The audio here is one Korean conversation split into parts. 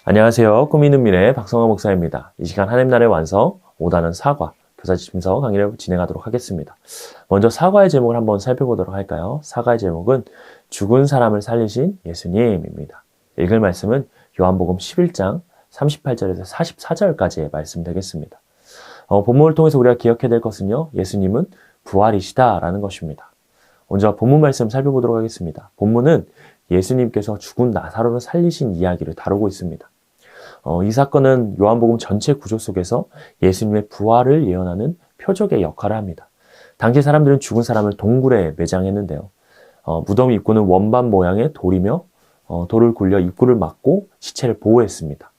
안녕하세요. 꿈 있는 미래의 박성화 목사입니다. 이 시간 하나님 나라의 완성 5단은 사과, 교사집심서 강의를 진행하도록 하겠습니다. 먼저 사과의 제목을 한번 살펴보도록 할까요? 사과의 제목은 죽은 사람을 살리신 예수님입니다. 읽을 말씀은 요한복음 11장 38절에서 44절까지의 말씀 되겠습니다. 본문을 통해서 우리가 기억해야 될 것은요. 예수님은 부활이시다라는 것입니다. 먼저 본문 말씀 살펴보도록 하겠습니다. 본문은 예수님께서 죽은 나사로를 살리신 이야기를 다루고 있습니다. 이 사건은 요한복음 전체 구조 속에서 예수님의 부활을 예언하는 표적의 역할을 합니다. 당시 사람들은 죽은 사람을 동굴에 매장했는데요. 무덤 입구는 원반 모양의 돌이며 돌을 굴려 입구를 막고 시체를 보호했습니다.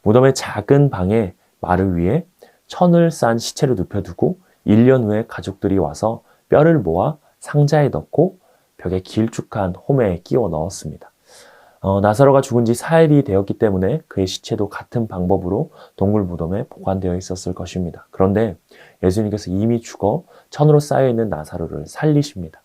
무덤의 작은 방에 마루 위에 천을 싼 시체를 눕혀두고 1년 후에 가족들이 와서 뼈를 모아 상자에 넣고 벽에 길쭉한 홈에 끼워 넣었습니다. 나사로가 죽은 지 4일이 되었기 때문에 그의 시체도 같은 방법으로 동굴 무덤에 보관되어 있었을 것입니다. 그런데 예수님께서 이미 죽어 천으로 쌓여있는 나사로를 살리십니다.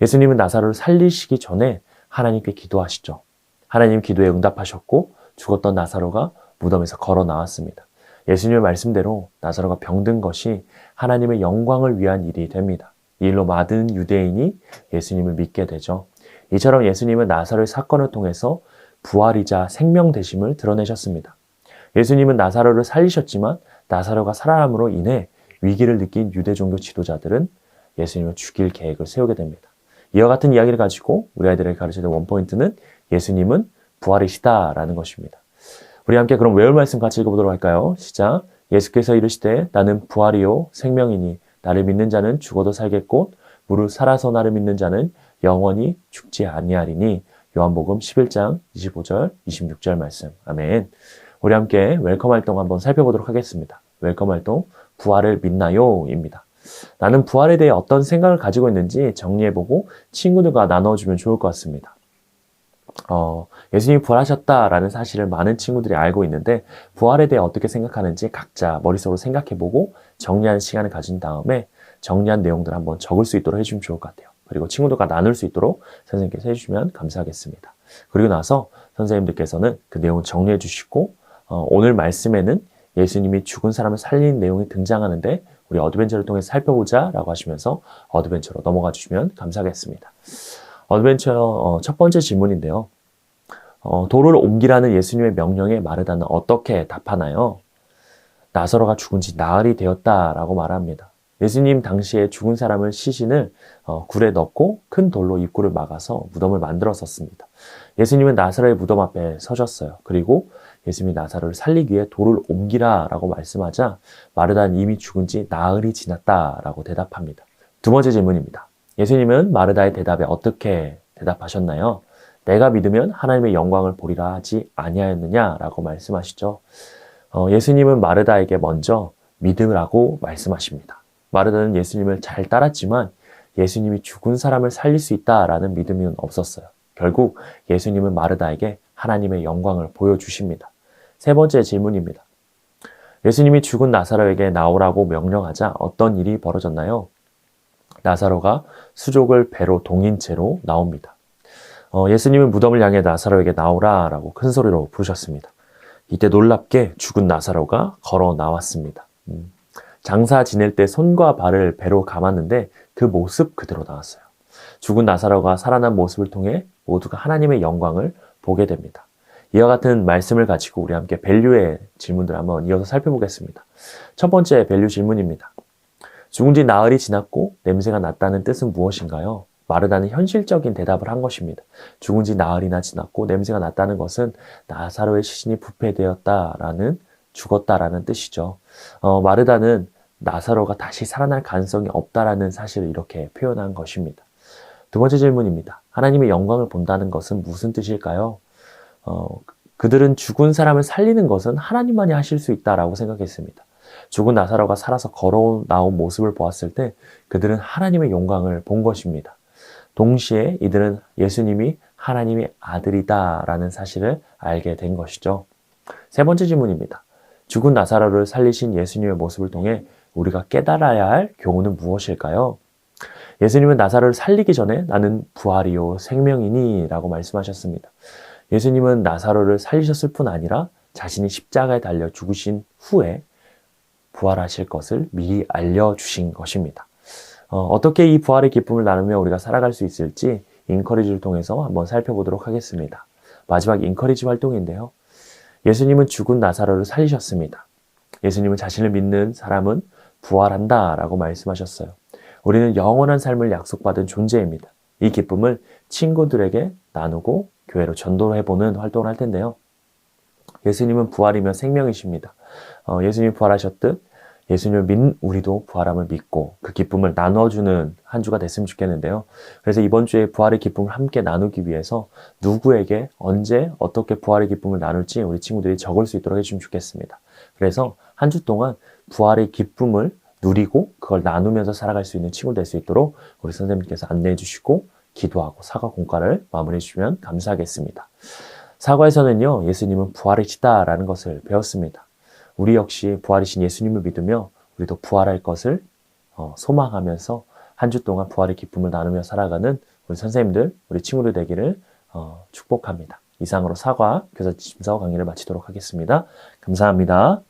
예수님은 나사로를 살리시기 전에 하나님께 기도하시죠. 하나님 기도에 응답하셨고 죽었던 나사로가 무덤에서 걸어 나왔습니다. 예수님의 말씀대로 나사로가 병든 것이 하나님의 영광을 위한 일이 됩니다. 이 일로 많은 유대인이 예수님을 믿게 되죠. 이처럼 예수님은 나사로의 사건을 통해서 부활이자 생명 되심을 드러내셨습니다. 예수님은 나사로를 살리셨지만 나사로가 살아남으로 인해 위기를 느낀 유대 종교 지도자들은 예수님을 죽일 계획을 세우게 됩니다. 이와 같은 이야기를 가지고 우리 아이들에게 가르치는 원포인트는 예수님은 부활이시다라는 것입니다. 우리 함께 그럼 외울 말씀 같이 읽어보도록 할까요? 시작. 예수께서 이르시되 나는 부활이요 생명이니 나를 믿는 자는 죽어도 살겠고 무릇 살아서 나를 믿는 자는 영원히 죽지 아니하리니. 요한복음 11장 25절 26절 말씀. 아멘. 우리 함께 웰컴 활동 한번 살펴보도록 하겠습니다. 웰컴 활동 부활을 믿나요? 입니다. 나는 부활에 대해 어떤 생각을 가지고 있는지 정리해보고 친구들과 나눠주면 좋을 것 같습니다. 예수님이 부활하셨다라는 사실을 많은 친구들이 알고 있는데 부활에 대해 어떻게 생각하는지 각자 머릿속으로 생각해보고 정리하는 시간을 가진 다음에 정리한 내용들을 한번 적을 수 있도록 해주면 좋을 것 같아요. 그리고 친구들과 나눌 수 있도록 선생님께서 해주시면 감사하겠습니다. 그리고 나서 선생님들께서는 그 내용을 정리해 주시고 오늘 말씀에는 예수님이 죽은 사람을 살린 내용이 등장하는데 우리 어드벤처를 통해서 살펴보자 라고 하시면서 어드벤처로 넘어가 주시면 감사하겠습니다. 어드벤처 첫 번째 질문인데요. 돌을 옮기라는 예수님의 명령에 마르다는 어떻게 답하나요? 나사로가 죽은 지 나흘이 되었다라고 말합니다. 예수님 당시에 죽은 사람을 시신을 굴에 넣고 큰 돌로 입구를 막아서 무덤을 만들었었습니다. 예수님은 나사로의 무덤 앞에 서셨어요. 그리고 예수님이 나사로를 살리기 위해 돌을 옮기라 라고 말씀하자 마르다는 이미 죽은 지 나흘이 지났다라고 대답합니다. 두 번째 질문입니다. 예수님은 마르다의 대답에 어떻게 대답하셨나요? 내가 믿으면 하나님의 영광을 보리라 하지 아니하였느냐라고 말씀하시죠. 예수님은 마르다에게 먼저 믿으라고 말씀하십니다. 마르다는 예수님을 잘 따랐지만 예수님이 죽은 사람을 살릴 수 있다라는 믿음은 없었어요. 결국 예수님은 마르다에게 하나님의 영광을 보여주십니다. 세 번째 질문입니다. 예수님이 죽은 나사로에게 나오라고 명령하자 어떤 일이 벌어졌나요? 나사로가 수족을 배로 동인 채로 나옵니다. 예수님은 무덤을 향해 나사로에게 나오라 라고 큰 소리로 부르셨습니다. 이때 놀랍게 죽은 나사로가 걸어 나왔습니다. 장사 지낼 때 손과 발을 배로 감았는데 그 모습 그대로 나왔어요. 죽은 나사로가 살아난 모습을 통해 모두가 하나님의 영광을 보게 됩니다. 이와 같은 말씀을 가지고 우리 함께 밸류의 질문들 한번 이어서 살펴보겠습니다. 첫 번째 밸류 질문입니다. 죽은 지 나흘이 지났고 냄새가 났다는 뜻은 무엇인가요? 마르다는 현실적인 대답을 한 것입니다. 죽은 지 나흘이나 지났고 냄새가 났다는 것은 나사로의 시신이 부패되었다라는 죽었다라는 뜻이죠. 마르다는 나사로가 다시 살아날 가능성이 없다라는 사실을 이렇게 표현한 것입니다. 두 번째 질문입니다. 하나님의 영광을 본다는 것은 무슨 뜻일까요? 그들은 죽은 사람을 살리는 것은 하나님만이 하실 수 있다라고 생각했습니다. 죽은 나사로가 살아서 걸어 나온 모습을 보았을 때 그들은 하나님의 영광을 본 것입니다. 동시에 이들은 예수님이 하나님의 아들이다라는 사실을 알게 된 것이죠. 세 번째 질문입니다. 죽은 나사로를 살리신 예수님의 모습을 통해 우리가 깨달아야 할 교훈은 무엇일까요? 예수님은 나사로를 살리기 전에 나는 부활이요 생명이니 라고 말씀하셨습니다. 예수님은 나사로를 살리셨을 뿐 아니라 자신이 십자가에 달려 죽으신 후에 부활하실 것을 미리 알려주신 것입니다. 어떻게 이 부활의 기쁨을 나누며 우리가 살아갈 수 있을지 인커리지를 통해서 한번 살펴보도록 하겠습니다. 마지막 인커리지 활동인데요. 예수님은 죽은 나사로를 살리셨습니다. 예수님은 자신을 믿는 사람은 부활한다 라고 말씀하셨어요. 우리는 영원한 삶을 약속받은 존재입니다. 이 기쁨을 친구들에게 나누고 교회로 전도해보는 활동을 할 텐데요. 예수님은 부활이며 생명이십니다. 예수님이 부활하셨듯 예수님을 믿는 우리도 부활함을 믿고 그 기쁨을 나눠주는 한 주가 됐으면 좋겠는데요. 그래서 이번 주에 부활의 기쁨을 함께 나누기 위해서 누구에게 언제 어떻게 부활의 기쁨을 나눌지 우리 친구들이 적을 수 있도록 해주시면 좋겠습니다. 그래서 한 주 동안 부활의 기쁨을 누리고 그걸 나누면서 살아갈 수 있는 친구 될 수 있도록 우리 선생님께서 안내해 주시고 기도하고 사과 공과를 마무리해 주시면 감사하겠습니다. 사과에서는요, 예수님은 부활이시다라는 것을 배웠습니다. 우리 역시 부활이신 예수님을 믿으며 우리도 부활할 것을 소망하면서 한 주 동안 부활의 기쁨을 나누며 살아가는 우리 선생님들, 우리 친구들 되기를 축복합니다. 이상으로 사과 교사 심사와 강의를 마치도록 하겠습니다. 감사합니다.